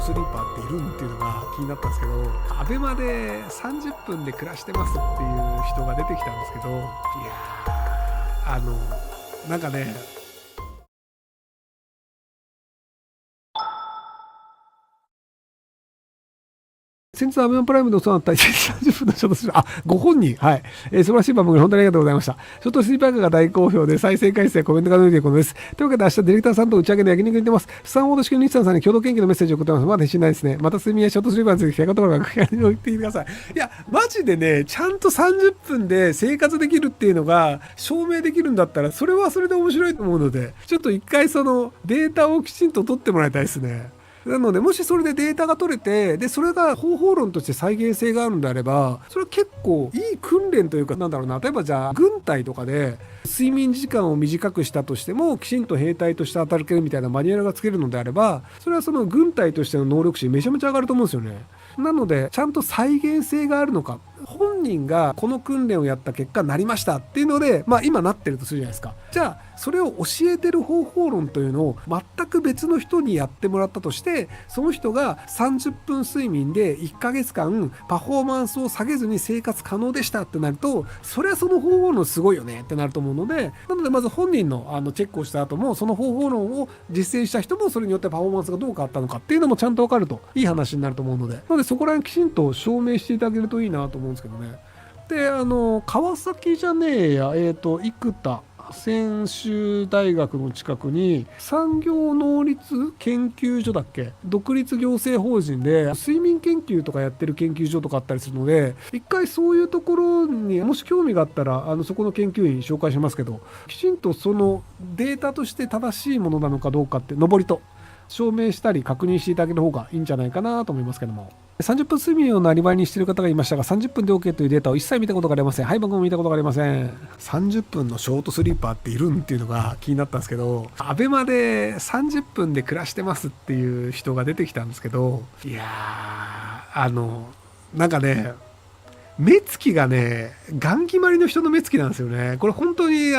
スリーパーっているんっていうのが気になったんですけど、アベマで30分で暮らしてますっていう人が出てきたんですけど、いやなんかね、先日アベマプライムでお世話になった1日30分のショートスリーパー、ご本人、はい、素晴らしい番組、本当にありがとうございました。ショートスリーパーが大好評で、再生回数やコメントが伸びていることです。というわけで、明日ディレクターさんと打ち上げの焼肉に行ってます。スタンフォード式の日産さんに共同研究のメッセージを送ってます。まだ返信ないですね。また睡眠やショートスリーパーについて聞きたいことがあるので、言ってください。いや、マジでね、ちゃんと30分で生活できるっていうのが証明できるんだったら、それはそれで面白いと思うので、ちょっと一回そのデータをきちんと取ってもらいたいですね。なので、もしそれでデータが取れて、で、それが方法論として再現性があるんであれば、それは結構いい訓練というか、なんだろうな、例えばじゃあ、軍隊とかで、睡眠時間を短くしたとしても、きちんと兵隊として働けるみたいなマニュアルがつけるのであれば、それはその軍隊としての能力値めちゃめちゃ上がると思うんですよね。なので、ちゃんと再現性があるのか、本人がこの訓練をやった結果なりましたっていうので、まあ今なってるとするじゃないですか。じゃあ、それを教えてる方法論というのを全く別の人にやってもらったとして、その人が30分睡眠で1ヶ月間パフォーマンスを下げずに生活可能でしたってなると、それはその方法論すごいよねってなると思うので、なのでまず本人のチェックをした後も、その方法論を実践した人もそれによってパフォーマンスがどう変わったのかっていうのもちゃんと分かるといい話になると思うので、なのでそこら辺きちんと証明していただけるといいなと思うんですけどね。で、川崎じゃねえや、生田専修大学の近くに産業能率研究所だっけ、独立行政法人で睡眠研究とかやってる研究所とかあったりするので、一回そういうところにもし興味があったらそこの研究員紹介しますけど、きちんとそのデータとして正しいものなのかどうかって上りと証明したり確認していただける方がいいんじゃないかなと思いますけども。30分睡眠をなりわいにしている方がいましたが、30分で OK というデータを一切見たことがありません。はい、僕も見たことがありません。30分のショートスリーパーっているんっていうのが気になったんですけど、アベマで30分で暮らしてますっていう人が出てきたんですけど、いやー、なんかね、目つきがね、ガン決まりの人の目つきなんですよね。これ本当に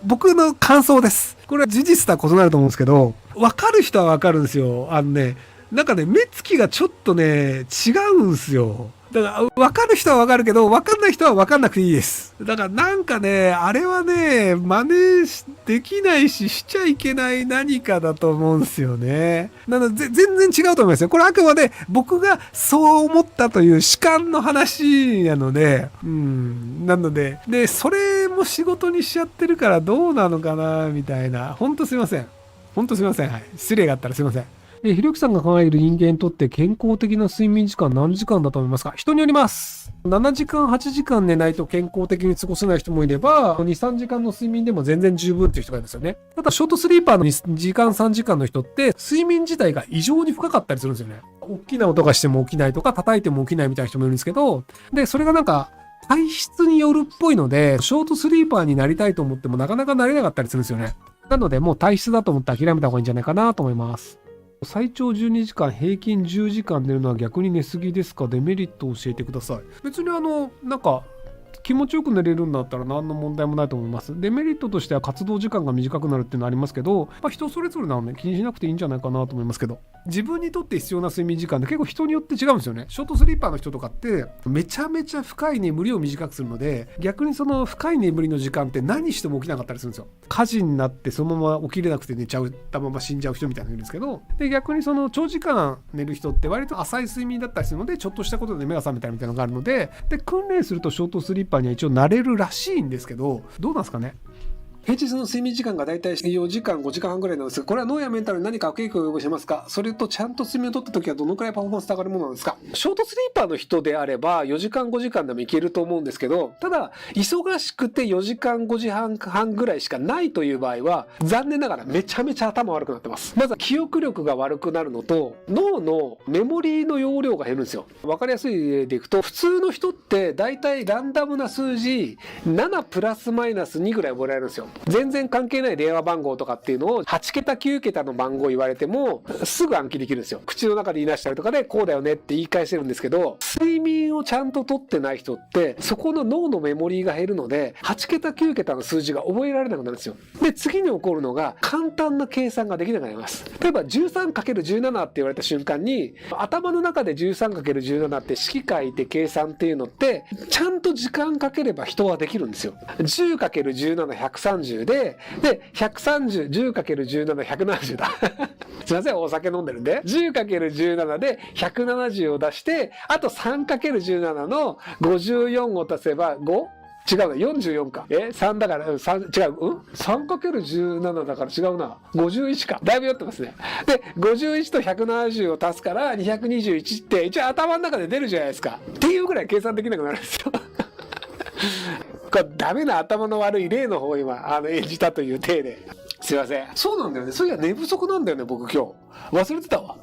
僕の感想です。これは事実とは異なると思うんですけど、わかる人はわかるんですよ。なんかね、目つきがちょっとね、違うんですよ。だから、わかる人はわかるけど、わかんない人はわかんなくていいです。だからなんかね、あれはね、できないし、しちゃいけない何かだと思うんですよね。なので、全然違うと思いますよ。これあくまで僕がそう思ったという主観の話なので、なので、で、それも仕事にしちゃってるからどうなのかな、みたいな。ほんとすいません。ほんとすいません。はい。失礼があったらすいません。ひろゆきさんが考える人間にとって健康的な睡眠時間何時間だと思いますか？人によります。7時間、8時間寝ないと健康的に過ごせない人もいれば、2、3時間の睡眠でも全然十分っていう人がいるんですよね。ただ、ショートスリーパーの2時間、3時間の人って、睡眠自体が異常に深かったりするんですよね。大きな音がしても起きないとか、叩いても起きないみたいな人もいるんですけど、で、それがなんか、体質によるっぽいので、ショートスリーパーになりたいと思ってもなかなかなれなかったりするんですよね。なので、もう体質だと思って諦めた方がいいんじゃないかなと思います。最長12時間、平均10時間寝るのは逆に寝すぎですか？デメリットを教えてください。別になんか、気持ちよく寝れるんだったら何の問題もないと思います。デメリットとしては活動時間が短くなるっていうのはありますけど、人それぞれなので気にしなくていいんじゃないかなと思いますけど、自分にとって必要な睡眠時間って結構人によって違うんですよね。ショートスリーパーの人とかってめちゃめちゃ深い眠りを短くするので、逆にその深い眠りの時間って何しても起きなかったりするんですよ。火事になってそのまま起きれなくて寝ちゃったまま死んじゃう人みたいなのがいるんですけど、で逆にその長時間寝る人って割と浅い睡眠だったりするので、ちょっとしたことで目が覚めたりみたいなのがあるので、訓練するとショートスリーパーには一応なれるらしいんですけど、どうなんですかね。平日の睡眠時間がだいたい4時間5時間半ぐらいなんですが、これは脳やメンタルに何か悪影響を及ぼしますか？それとちゃんと睡眠をとった時はどのくらいパフォーマンス上がるものなんですか？ショートスリーパーの人であれば4時間5時間でもいけると思うんですけど、ただ忙しくて4時間5時間半ぐらいしかないという場合は、残念ながらめちゃめちゃ頭悪くなってます。まずは記憶力が悪くなるのと、脳のメモリーの容量が減るんですよ。わかりやすい例でいくと、普通の人ってだいたいランダムな数字7プラスマイナス2ぐらい覚えられるんですよ。全然関係ない電話番号とかっていうのを8桁9桁の番号言われてもすぐ暗記できるんですよ。口の中で言い出したりとかでこうだよねって言い返せるんですけど、睡眠をちゃんととってない人って、そこの脳のメモリーが減るので、8桁9桁の数字が覚えられなくなるんですよ。で、次に起こるのが、簡単な計算ができなくなります。例えば 13×17 って言われた瞬間に、頭の中で 13×17 って式書いて計算っていうのって、ちゃんと時間かければ人はできるんですよ。10×17、130で、130、10×17、170だ。すいません、お酒飲んでるんで。10×17 で170を出して、あと 3×17 の54を足せば 5？違うな、44か。3だから、3、違う、3×17 だから違うな。51か。だいぶ酔ってますね。で、51と170を足すから221って一応頭の中で出るじゃないですか。っていうぐらい計算できなくなるんですよ。これダメな頭の悪い例の方を今、演じたという体で。すいません。そうなんだよね。そういや寝不足なんだよね、僕今日。忘れてたわ。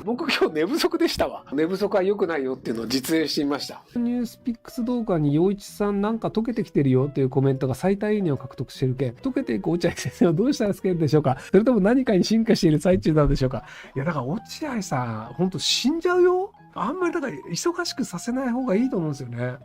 僕今日寝不足でしたわ。寝不足は良くないよっていうのを実演してみました。ニュースピックス動画に陽一さんなんか溶けてきてるよっていうコメントが最多いいねを獲得している件、溶けていく落合先生をどうしたら救えるでしょうか、それとも何かに進化している最中なのでしょうか。いやだから落合さん、ほんと死んじゃうよ。あんまりだから忙しくさせない方がいいと思うんですよね。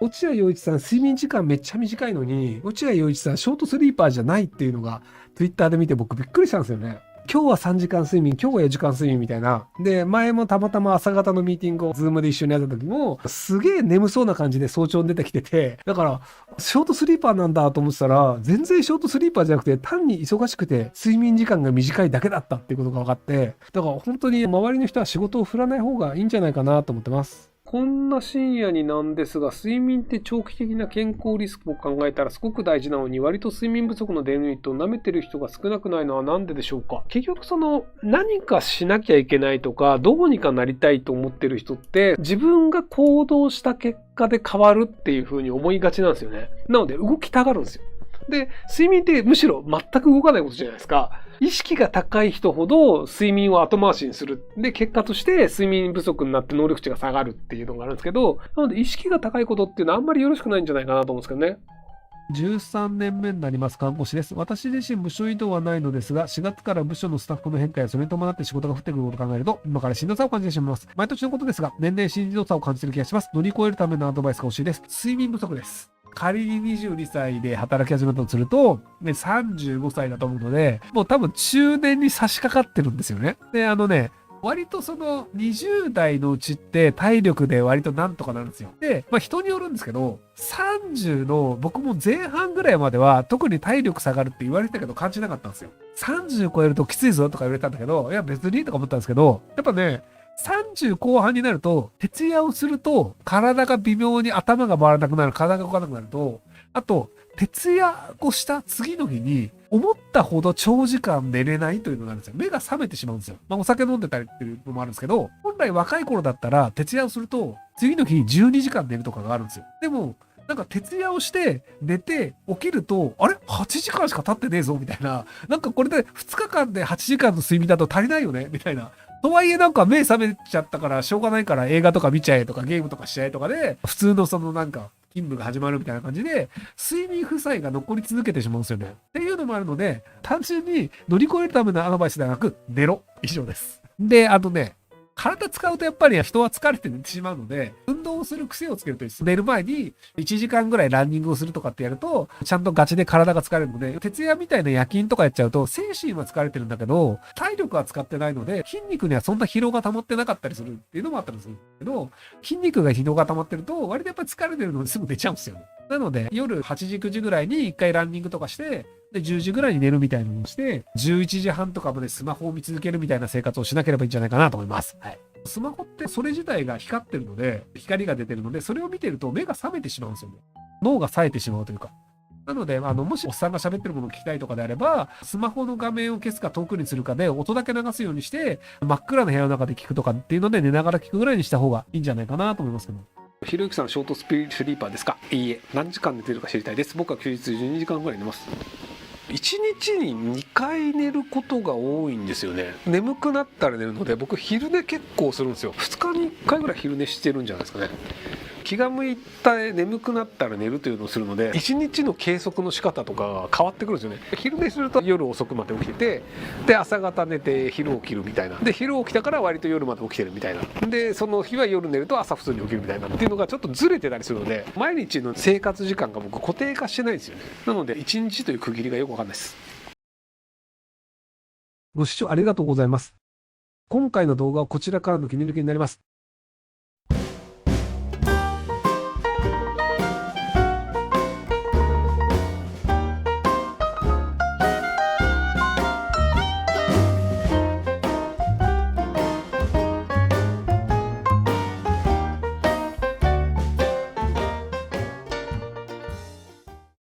落合陽一さん、睡眠時間めっちゃ短いのに、落合陽一さん、ショートスリーパーじゃないっていうのが、ツイッターで見て僕びっくりしたんですよね。今日は3時間睡眠、今日は4時間睡眠みたいな。で、前もたまたま朝方のミーティングをズームで一緒にやった時も、すげえ眠そうな感じで早朝に出てきてて、だから、ショートスリーパーなんだと思ってたら、全然ショートスリーパーじゃなくて、単に忙しくて睡眠時間が短いだけだったっていうことが分かって、だから本当に周りの人は仕事を振らない方がいいんじゃないかなと思ってます。こんな深夜になんですが、睡眠って長期的な健康リスクを考えたらすごく大事なのに、割と睡眠不足のデメリットを舐めてる人が少なくないのはなんででしょうか。結局何かしなきゃいけないとか、どうにかなりたいと思ってる人って、自分が行動した結果で変わるっていう風に思いがちなんですよね。なので動きたがるんですよ。で、睡眠ってむしろ全く動かないことじゃないですか。意識が高い人ほど睡眠を後回しにする。で、結果として睡眠不足になって能力値が下がるっていうのがあるんですけど、なので意識が高いことっていうのはあんまりよろしくないんじゃないかなと思うんですけどね。13年目になります看護師です。私自身部署移動はないのですが、4月から部署のスタッフの変化やそれに伴って仕事が降ってくることを考えると、今からしんどさを感じてしまいます。毎年のことですが、年々しんどさを感じている気がします。乗り越えるためのアドバイスが欲しいです。睡眠不足です。仮に22歳で働き始めたとすると、ね、35歳だと思うので、もう多分中年に差し掛かってるんですよね。で、割と20代のうちって体力で割となんとかなるんですよ。で、人によるんですけど、30の僕も前半ぐらいまでは特に体力下がるって言われてたけど感じなかったんですよ。30超えるときついぞとか言われたんだけど、いや別にとか思ったんですけど、やっぱね、30後半になると、徹夜をすると、体が微妙に頭が回らなくなる、体が動かなくなると、あと、徹夜をした次の日に、思ったほど長時間寝れないというのがあるんですよ。目が覚めてしまうんですよ。お酒飲んでたりっていうのもあるんですけど、本来若い頃だったら、徹夜をすると、次の日12時間寝るとかがあるんですよ。でも、なんか徹夜をして寝て起きると、あれ ?8 時間しか経ってねえぞみたいな。なんかこれで2日間で8時間の睡眠だと足りないよねみたいな。とはいえなんか目覚めちゃったからしょうがないから映画とか見ちゃえとかゲームとかしちゃえとかで、普通のなんか勤務が始まるみたいな感じで、睡眠負債が残り続けてしまうんですよね。っていうのもあるので、単純に乗り越えるためのアドバイスではなく、寝ろ。以上です。で、体使うとやっぱり人は疲れて寝てしまうので、運動をする癖をつけるといいです。寝る前に1時間ぐらいランニングをするとかってやると、ちゃんとガチで体が疲れるので、徹夜みたいな夜勤とかやっちゃうと、精神は疲れてるんだけど、体力は使ってないので、筋肉にはそんな疲労が溜まってなかったりするっていうのもあったりするけど、筋肉が疲労が溜まってると、割とやっぱり疲れてるのですぐ寝ちゃうんですよ。なので、夜8時、9時ぐらいに1回ランニングとかして、で、10時ぐらいに寝るみたいなのをして、11時半とかまでスマホを見続けるみたいな生活をしなければいいんじゃないかなと思います。はい。スマホってそれ自体が光ってるので、光が出てるので、それを見てると目が覚めてしまうんですよね。脳が冴えてしまうというか。なので、もしおっさんが喋ってるものを聞きたいとかであれば、スマホの画面を消すか遠くにするかで音だけ流すようにして、真っ暗な部屋の中で聞くとかっていうので寝ながら聞くぐらいにした方がいいんじゃないかなと思いますけど。ひろゆきさん、ショートスリーパーですか？いいえ。何時間寝てるか知りたいです。僕は休日12時間ぐらい寝ます。1日に2回寝ることが多いんですよね。眠くなったら寝るので、僕昼寝結構するんですよ。2日に1回ぐらい昼寝してるんじゃないですかね。気が向いた眠くなったら寝るというのをするので、一日の計測の仕方とかが変わってくるんですよね。昼寝すると夜遅くまで起きてて、で朝方寝て昼起きるみたいな、で昼起きたから割と夜まで起きてるみたいな、でその日は夜寝ると朝普通に起きるみたいなっていうのがちょっとずれてたりするので、毎日の生活時間が僕固定化してないんですよね。なので一日という区切りがよくわかんないです。ご視聴ありがとうございます。今回の動画はこちらからの切り抜きになります。